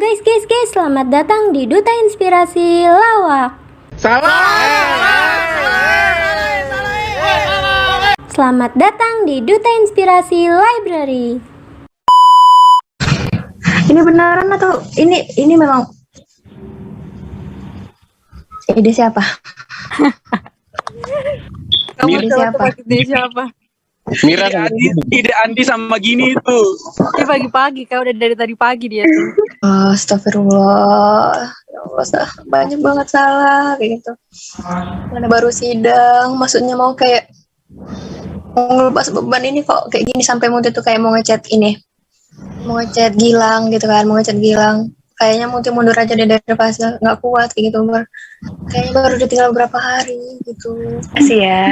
Guys, selamat datang di Duta Inspirasi Lawak. Selamat datang di Duta Inspirasi Library. Ini beneran atau ini memang ide siapa? Kamu Ide siapa? Mira ide Andi sama gini itu. Dia pagi-pagi, kau udah dari tadi pagi dia tuh. Astagfirullah. Ya Allah, banyak banget salah kayak gitu. Mana baru sidang, maksudnya mau kayak mau ngelepas beban ini kok kayak gini sampai Muti tuh kayak mau ngechat ini. Mau ngechat Gilang gitu kan, mau ngechat Gilang. Kayaknya Muti mundur aja deh dari Pasir, nggak kuat kayak gitu. Kayaknya baru ditinggal beberapa hari gitu. Makasih ya.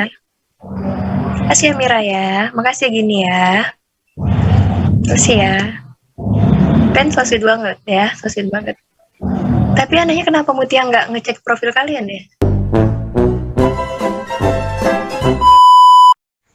Makasih ya Mira ya. Makasih ya gini ya. Makasih ya. Kan so sweet banget ya, so sweet banget. Tapi anehnya kenapa Mutia nggak ngecek profil kalian ya?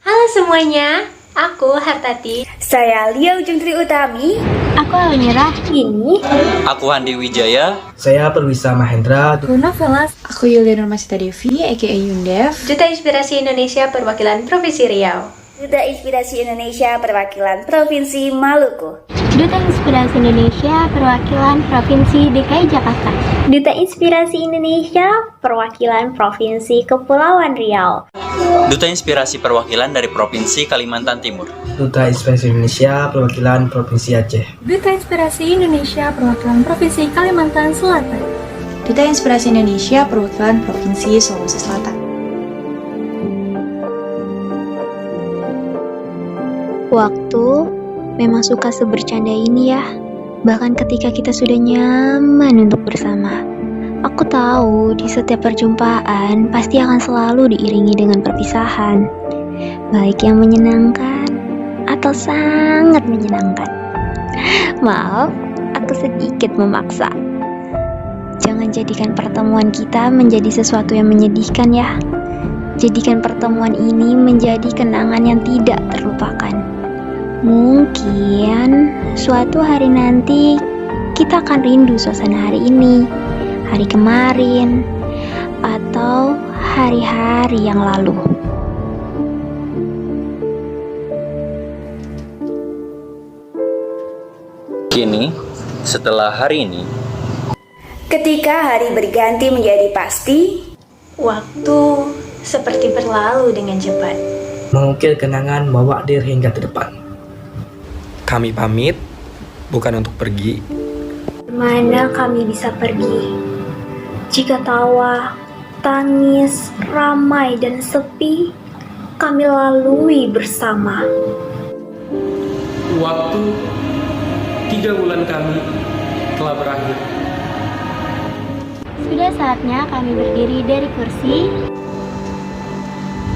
Halo semuanya, aku Hartati. Saya Lia Ujung Tri Utami. Aku Almira. Ini Aku Handi Wijaya. Saya Perwisa Mahendra. Aku Yulia Nurmasita Devi, aka Yundev. Duta Inspirasi Indonesia Perwakilan Provinsi Riau. Duta Inspirasi Indonesia Perwakilan Provinsi Maluku. Duta Inspirasi Indonesia Perwakilan Provinsi DKI Jakarta. Duta Inspirasi Indonesia Perwakilan Provinsi Kepulauan Riau. Duta Inspirasi Perwakilan dari Provinsi Kalimantan Timur. Duta Inspirasi Indonesia Perwakilan Provinsi Aceh. Duta Inspirasi Indonesia Perwakilan Provinsi Kalimantan Selatan. Duta Inspirasi Indonesia Perwakilan Provinsi Sulawesi Selatan. Waktu memang suka sebercanda ini ya. Bahkan ketika kita sudah nyaman untuk bersama. Aku tahu di setiap perjumpaan pasti akan selalu diiringi dengan perpisahan. Baik yang menyenangkan atau sangat menyenangkan. Maaf, aku sedikit memaksa. Jangan jadikan pertemuan kita menjadi sesuatu yang menyedihkan ya. Jadikan pertemuan ini menjadi kenangan yang tidak terlupakan. Mungkin suatu hari nanti kita akan rindu suasana hari ini, hari kemarin, atau hari-hari yang lalu. Kini, setelah hari ini, Ketika hari berganti menjadi pasti, Waktu seperti berlalu dengan cepat. Mengukir kenangan bawa dir hingga ke depan. Kami pamit, bukan untuk pergi. Mana kami bisa pergi? Jika tawa, tangis, ramai dan sepi, kami lalui bersama. Waktu 3 bulan kami telah berakhir. Sudah saatnya kami berdiri dari kursi,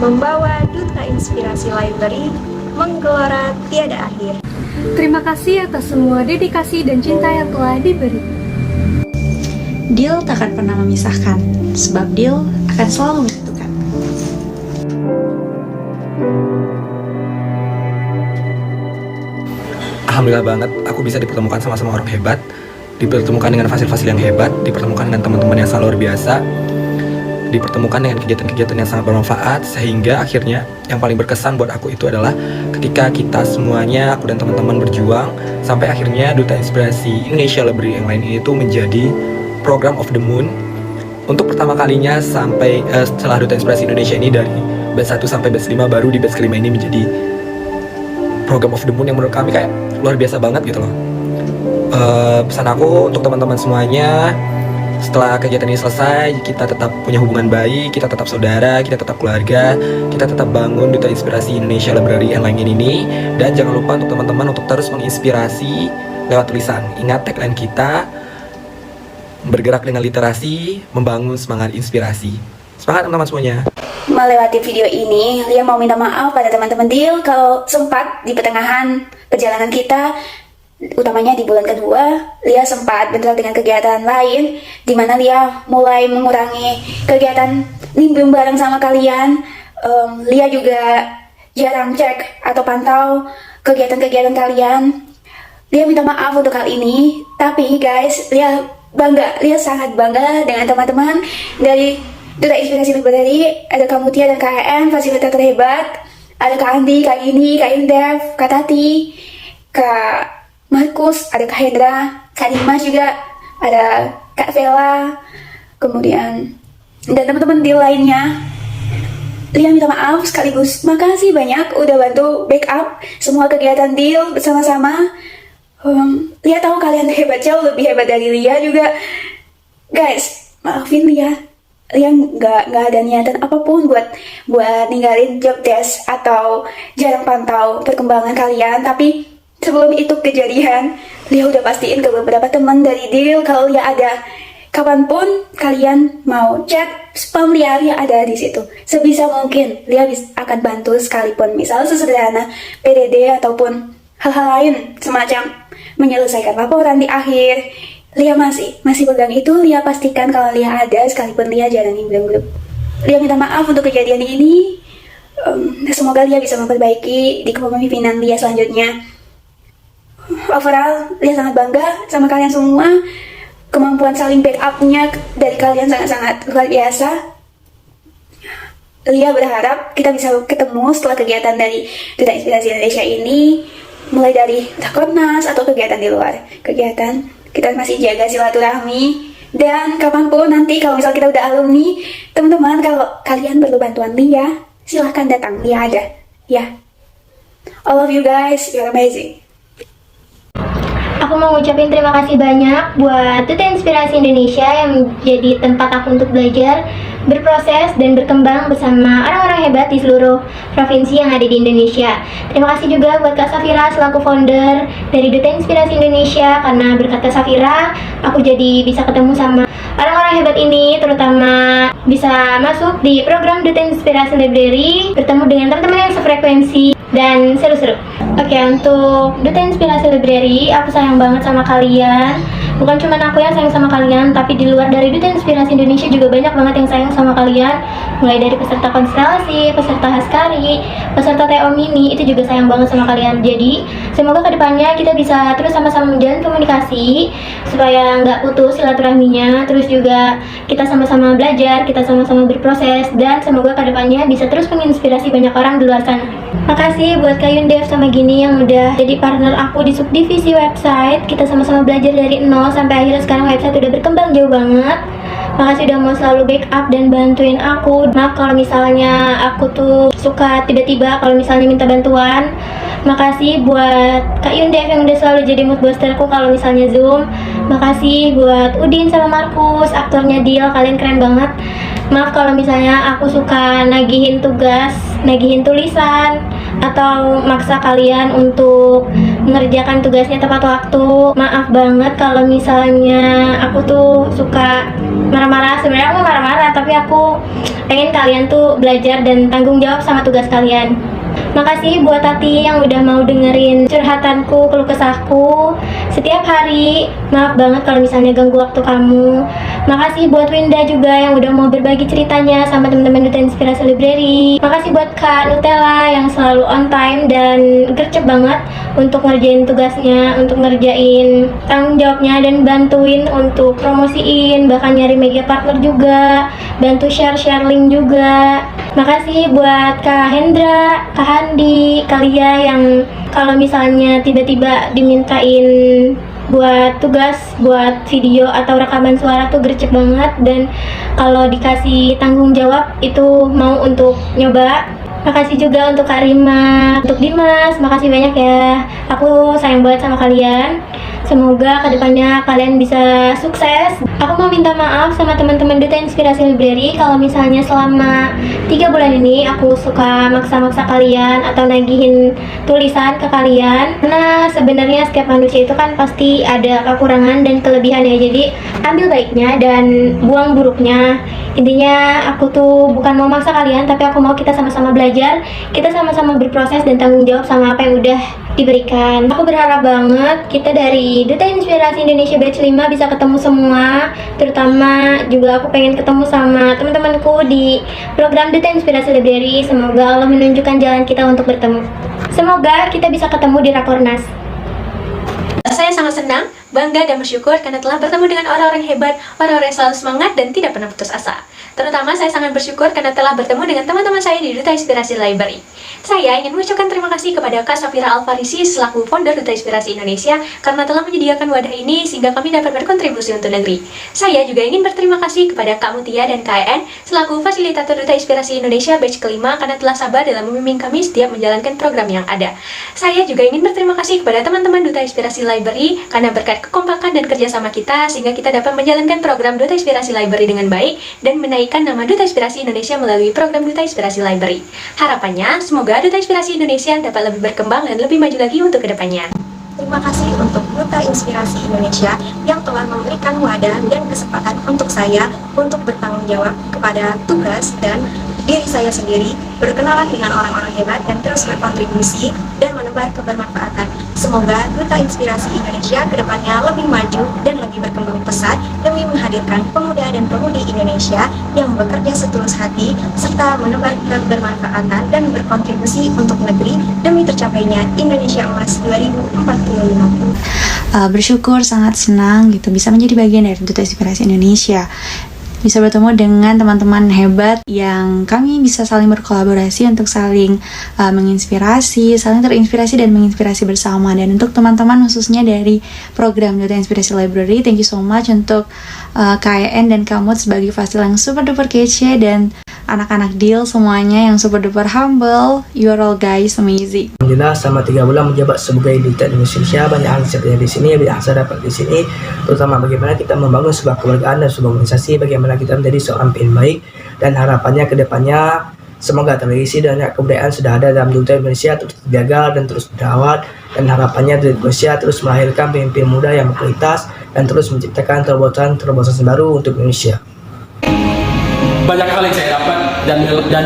Membawa Duta Inspirasi Library menggelora tiada akhir. Terima kasih atas semua dedikasi dan cinta yang telah diberi. deal takkan pernah memisahkan, sebab deal akan selalu menyatukan. Alhamdulillah banget aku bisa dipertemukan sama orang hebat, dipertemukan dengan fasil-fasil yang hebat, dipertemukan dengan teman-teman yang sangat luar biasa, dipertemukan dengan kegiatan-kegiatan yang sangat bermanfaat, sehingga akhirnya yang paling berkesan buat aku itu adalah ketika kita semuanya, aku dan teman-teman berjuang sampai akhirnya Duta Inspirasi Indonesia Library yang lain itu menjadi program of the moon untuk pertama kalinya sampai setelah Duta Inspirasi Indonesia ini dari batch 1 sampai batch 5, baru di batch kelima ini menjadi program of the moon yang menurut kami kayak luar biasa banget gitu loh. Pesan aku untuk teman-teman semuanya, setelah kegiatan ini selesai, kita tetap punya hubungan baik, kita tetap saudara, kita tetap keluarga, kita tetap bangun Duta Inspirasi Indonesia Library yang lain ini. Dan jangan lupa untuk teman-teman untuk terus menginspirasi lewat tulisan. Ingat tagline kita, bergerak dengan literasi, membangun semangat inspirasi. Semangat teman-teman semuanya. Melewati video ini, Lia mau minta maaf pada teman-teman deal kalau sempat di pertengahan perjalanan kita, utamanya di bulan kedua, Lia sempat bentrok dengan kegiatan lain, di mana Lia mulai mengurangi kegiatan nimbrung bareng sama kalian. Lia juga jarang cek atau pantau kegiatan-kegiatan kalian. Lia minta maaf untuk hal ini, tapi guys, Lia sangat bangga dengan teman-teman dari Duta Inspirasi Library. Ada Kak Mutia dan Kak EM, fasilitator terhebat. Ada Kak Andi, Kak Ini, Kak Indef, Kak Tati, Kak Markus, ada Kak Hendra, Kak Dimas juga, ada Kak Vela, kemudian dan teman-teman di lainnya. Lia minta maaf sekaligus makasih banyak udah bantu backup semua kegiatan deal bersama-sama. Lia tahu kalian hebat, jauh lebih hebat dari Lia juga. Guys, maafin Lia. Lia nggak ada niatan apapun buat ninggalin job desk atau jarang pantau perkembangan kalian. Tapi sebelum itu kejadian, Lia udah pastiin ke beberapa teman dari deal kalau Lia ada. Kapanpun kalian mau chat, spam Lia ada di situ. Sebisa mungkin Lia akan bantu sekalipun, misal sesederhana PDD ataupun hal-hal lain semacam menyelesaikan laporan di akhir. Lia masih pegang itu. Lia pastikan kalau Lia ada sekalipun Lia jalanin belum. Lia minta maaf untuk kejadian ini. Semoga Lia bisa memperbaiki di kepemimpinan Lia selanjutnya. Overall, Lia sangat bangga sama kalian semua. Kemampuan saling backupnya dari kalian sangat-sangat luar biasa. Lia berharap kita bisa ketemu setelah kegiatan dari Duta Inspirasi Indonesia ini, mulai dari Rakornas atau kegiatan di luar kegiatan. Kita masih jaga silaturahmi, dan kapanpun nanti kalau misal kita udah alumni, teman-teman kalau kalian perlu bantuan Lia, silahkan datang, Lia ada ya. All of you guys, you're amazing. Aku mau ngucapin terima kasih banyak buat Duta Inspirasi Indonesia yang jadi tempat aku untuk belajar, berproses, dan berkembang bersama orang-orang hebat di seluruh provinsi yang ada di Indonesia. Terima kasih juga buat Kak Safira selaku founder dari Duta Inspirasi Indonesia, karena berkat Kak Safira, aku jadi bisa ketemu sama orang-orang hebat ini, terutama bisa masuk di program Duta Inspirasi Library, bertemu dengan teman-teman yang sefrekuensi, dan seru-seru. Oke, untuk Duta Inspirasi Library, aku sayang banget sama kalian. Bukan cuma aku yang sayang sama kalian, tapi di luar dari Duta Inspirasi Indonesia juga banyak banget yang sayang sama kalian. Mulai dari peserta konstelasi, peserta Haskari, peserta TO Mini, itu juga sayang banget sama kalian. Jadi, semoga kedepannya kita bisa terus sama-sama menjalin komunikasi, supaya nggak putus silaturahminya. Terus juga kita sama-sama belajar, kita sama-sama berproses, dan semoga kedepannya bisa terus menginspirasi banyak orang di luar sana. Makasih buat Kak Yundef sama Gini yang udah jadi partner aku di subdivisi website. Kita sama-sama belajar dari nol sampai akhirnya sekarang website udah berkembang jauh banget. Makasih udah mau selalu backup dan bantuin aku. Maaf kalau misalnya aku tuh suka tiba-tiba kalau misalnya minta bantuan. Makasih buat Kak Yundef yang udah selalu jadi mood boosterku kalau misalnya Zoom. Makasih buat Udin sama Markus, aktornya Deal, kalian keren banget. Maaf kalau misalnya aku suka nagihin tugas, nagihin tulisan, atau maksa kalian untuk mengerjakan tugasnya tepat waktu. Maaf banget kalau misalnya aku tuh suka marah-marah. Sebenarnya aku marah-marah, tapi aku pengen kalian tuh belajar dan tanggung jawab sama tugas kalian. Makasih buat Tati yang udah mau dengerin curhatanku, keluh kesahku setiap hari. Maaf banget kalau misalnya ganggu waktu kamu. Makasih buat Winda juga yang udah mau berbagi ceritanya sama teman-teman Duta Inspirasi Library. Makasih buat Kak Nutella yang selalu on time dan gercep banget untuk ngerjain tugasnya, untuk ngerjain tanggung jawabnya, dan bantuin untuk promosiin, bahkan nyari media partner juga, bantu share link juga. Makasih buat Kak Hendra, Kak Handi, Kalia yang kalau misalnya tiba-tiba dimintain buat tugas, buat video atau rekaman suara tuh gercep banget, dan kalau dikasih tanggung jawab itu mau untuk nyoba. Makasih juga untuk Kak Rima, untuk Dimas, makasih banyak ya. Aku sayang banget sama kalian. Semoga kedepannya kalian bisa sukses. Aku mau minta maaf sama teman-teman Duta Inspirasi Library kalau misalnya selama 3 bulan ini aku suka maksa-maksa kalian atau nagihin tulisan ke kalian. Karena sebenarnya setiap manusia itu kan pasti ada kekurangan dan kelebihan ya. Jadi ambil baiknya dan buang buruknya. Intinya aku tuh bukan mau maksa kalian, tapi aku mau kita sama-sama belajar, kita sama-sama berproses dan tanggung jawab sama apa yang udah diberikan. Aku berharap banget kita dari Duta Inspirasi Indonesia Batch 5 bisa ketemu semua. Terutama juga aku pengen ketemu sama teman-temanku di program Duta Inspirasi Library. Semoga Allah menunjukkan jalan kita untuk bertemu. Semoga kita bisa ketemu di Rakornas. saya sangat senang, bangga dan bersyukur karena telah bertemu dengan orang-orang hebat, orang-orang yang selalu semangat dan tidak pernah putus asa. Terutama saya sangat bersyukur karena telah bertemu dengan teman-teman saya di Duta Inspirasi Library. Saya ingin mengucapkan terima kasih kepada Kak Safira Alfarisi selaku founder Duta Inspirasi Indonesia karena telah menyediakan wadah ini sehingga kami dapat berkontribusi untuk negeri. Saya juga ingin berterima kasih kepada Kak Mutia dan KN selaku fasilitator Duta Inspirasi Indonesia batch kelima karena telah sabar dalam membimbing kami setiap menjalankan program yang ada. Saya juga ingin berterima kasih kepada teman-teman Duta Inspirasi Library karena berkat kekompakan dan kerjasama kita sehingga kita dapat menjalankan program Duta Inspirasi Library dengan baik dan menaikkan nama Duta Inspirasi Indonesia melalui program Duta Inspirasi Library. Harapannya, semoga Duta Inspirasi Indonesia dapat lebih berkembang dan lebih maju lagi untuk kedepannya. Terima kasih untuk Duta Inspirasi Indonesia yang telah memberikan wadah dan kesempatan untuk saya untuk bertanggung jawab kepada tugas dan diri saya sendiri, berkenalan dengan orang-orang hebat dan terus berkontribusi dan menebar kebermanfaatan. Semoga Duta Inspirasi Indonesia kedepannya lebih maju dan lebih berkembang pesat demi menghadirkan pemuda dan pemudi Indonesia yang bekerja setulus hati serta menebar kebermanfaatan dan berkontribusi untuk negeri demi tercapainya Indonesia Emas 2045. Bersyukur, sangat senang gitu bisa menjadi bagian dari Duta Inspirasi Indonesia, bisa bertemu dengan teman-teman hebat yang kami bisa saling berkolaborasi untuk saling menginspirasi, saling terinspirasi dan menginspirasi bersama. Dan untuk teman-teman khususnya dari program Duta Inspirasi Library, thank you so much untuk KN dan Kamut sebagai fasil yang super duper kece dan anak-anak deal semuanya yang super duper humble. You are all guys amazing. Alhamdulillah selama 3 bulan menjabat sebagai Duta Indonesia, banyak hal yang di sini, banyak saya dapat di sini, terutama bagaimana kita membangun sebuah keluargaan dan sebuah organisasi, bagaimana kita menjadi seorang pemimpin baik, dan harapannya ke depannya semoga tradisi dan kebudayaan sudah ada dalam Duta Indonesia terus terjaga dan terus dirawat, dan harapannya Duta Indonesia terus melahirkan pemimpin muda yang berkualitas dan terus menciptakan terobosan baru untuk Indonesia. Banyak hal yang saya dapat dan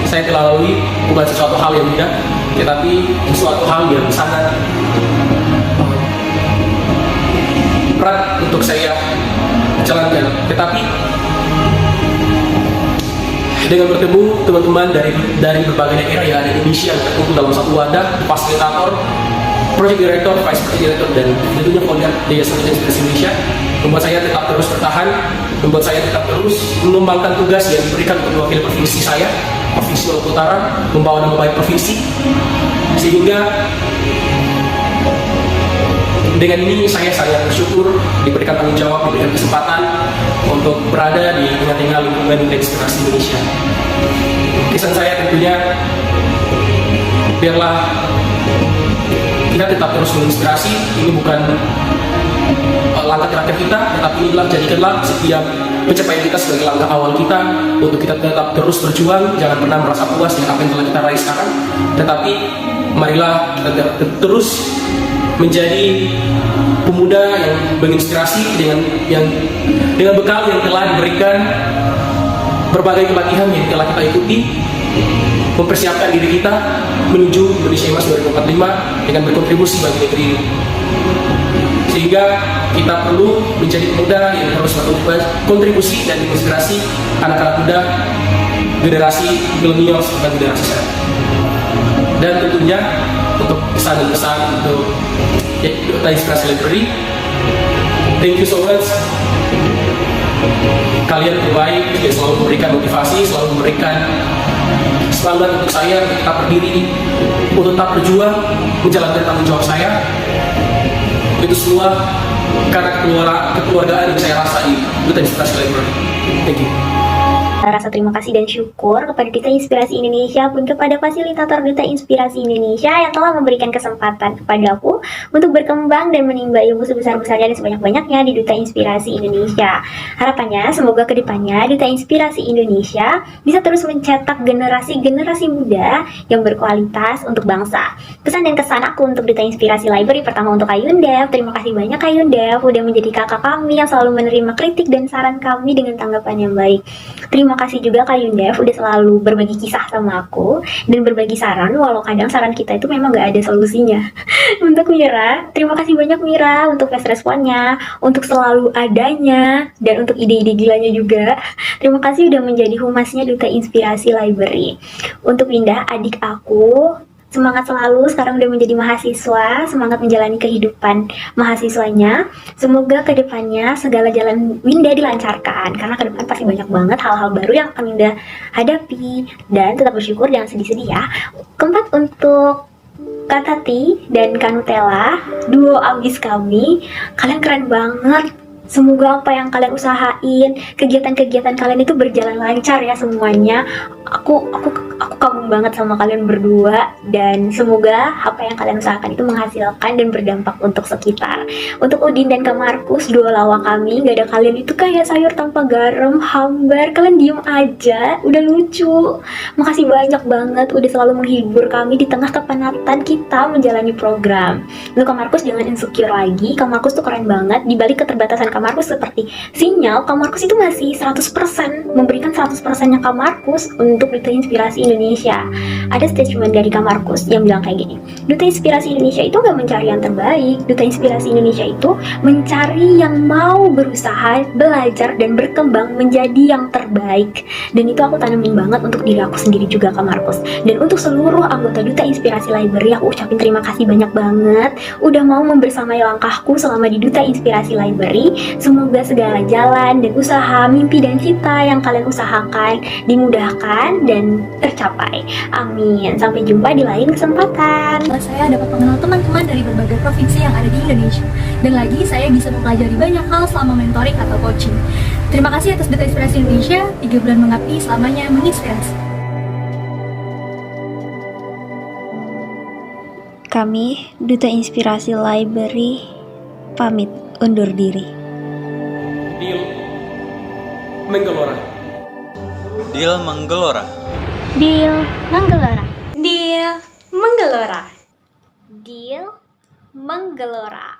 saya telah lalui bukan sesuatu hal yang mudah, tetapi sesuatu hal yang sangat berat untuk saya jalankan. Tetapi dengan bertemu teman-teman dari berbagai daerah yang ada di Indonesia yang terkumpul dalam satu wadah, fasilitator, project director, vice president, dan tentunya founder dari Duta Inspirasi Indonesia, membuat saya tetap terus bertahan, membuat saya tetap terus mengembangkan tugas yang diberikan untuk mewakili provinsi saya, Provinsi Maluku Utara, membawa nama baik provinsi, sehingga dengan ini saya sangat bersyukur diberikan tanggung jawab, diberikan kesempatan untuk berada di tengah-tengah lingkungan Duta Inspirasi Indonesia. Kesan saya tentunya biarlah kita tetap terus menginspirasi. Ini bukan langkah terakhir kita, tetapi inilah jadikanlah setiap pencapaian kita sebagai langkah awal kita untuk kita tetap terus berjuang. Jangan pernah merasa puas dengan apa yang telah kita raih sekarang, tetapi marilah kita terus menjadi pemuda yang menginspirasi dengan bekal yang telah diberikan, berbagai pelatihan yang telah kita ikuti, mempersiapkan diri kita menuju Indonesia Emas 2045 dengan berkontribusi bagi negeri ini. Sehingga kita perlu menjadi pemuda yang terus berkontribusi dan menginspirasi anak-anak muda, generasi milenial dan generasi saya. Dan tentunya untuk pesan-pesan untuk Duta Inspirasi Library, thank you so much. Kalian terbaik, juga selalu memberikan motivasi, selalu memberikan semangat untuk saya untuk tetap berdiri, untuk tetap berjuang, menjalankan tanggung jawab saya. Itu semua karena kekeluargaan yang saya rasa di Duta Inspirasi Library. Thank you. Rasa terima kasih dan syukur kepada Duta Inspirasi Indonesia pun kepada fasilitator Duta Inspirasi Indonesia yang telah memberikan kesempatan kepadaku untuk berkembang dan menimba ilmu sebesar-besarnya dan sebanyak-banyaknya di Duta Inspirasi Indonesia. Harapannya semoga kedepannya Duta Inspirasi Indonesia bisa terus mencetak generasi-generasi muda yang berkualitas untuk bangsa. Pesan dan kesan aku untuk Duta Inspirasi Library, pertama untuk Kak Yundev, terima kasih banyak Kak Yundev udah menjadi kakak kami yang selalu menerima kritik dan saran kami dengan tanggapan yang baik. Terima kasih juga Kak Yundev udah selalu berbagi kisah sama aku dan berbagi saran, walau kadang saran kita itu memang gak ada solusinya. Untuk Mira, terima kasih banyak Mira untuk fast responnya, untuk selalu adanya, dan untuk ide-ide gilanya juga. Terima kasih udah menjadi humasnya Duta Inspirasi Library. Untuk Windah, adik aku, Semangat selalu, sekarang udah menjadi mahasiswa, semangat menjalani kehidupan mahasiswanya. Semoga kedepannya segala jalan Winda dilancarkan, karena ke depan pasti banyak banget hal-hal baru yang akan Winda hadapi. Dan tetap bersyukur, jangan sedih-sedih ya. Keempat, untuk Kak Tati dan Kak Nutella, duo ambis kami, kalian keren banget. Semoga apa yang kalian usahain, kegiatan-kegiatan kalian itu berjalan lancar ya semuanya. Aku kagum banget sama kalian berdua, dan semoga apa yang kalian usahakan itu menghasilkan dan berdampak untuk sekitar. Untuk Udin dan Kak Markus, dua lawak kami, gak ada kalian itu kayak sayur tanpa garam, hambar. Kalian diem aja, udah lucu. Makasih banyak banget udah selalu menghibur kami di tengah kepenatan kita menjalani program. Untuk Kak Markus, jangan insecure lagi. Kak Markus tuh keren banget. Di balik keterbatasan Kak Markus seperti sinyal, Kak Markus itu masih 100% memberikan 100%-nya Kak Markus untuk Duta Inspirasi Indonesia. Ada statement dari Kak Markus yang bilang kayak gini, Duta Inspirasi Indonesia itu gak mencari yang terbaik. Duta Inspirasi Indonesia itu mencari yang mau berusaha, belajar, dan berkembang menjadi yang terbaik. Dan itu aku tanamin banget untuk diri aku sendiri juga, Kak Markus. Dan untuk seluruh anggota Duta Inspirasi Library, aku ucapin terima kasih banyak banget udah mau membersamai langkahku selama di Duta Inspirasi Library. Semoga segala jalan dan usaha, mimpi dan cita yang kalian usahakan dimudahkan dan tercapai. Amin. Sampai jumpa di lain kesempatan. Saya dapat mengenal teman-teman dari berbagai provinsi yang ada di Indonesia. Dan lagi saya bisa mempelajari banyak hal selama mentoring atau coaching. Terima kasih atas Duta Inspirasi Indonesia, 3 bulan mengabdi selamanya menginspirasi. Kami, Duta Inspirasi Library, pamit undur diri. Deal menggelora. Deal menggelora. Deal menggelora. Deal menggelora. Deal menggelora.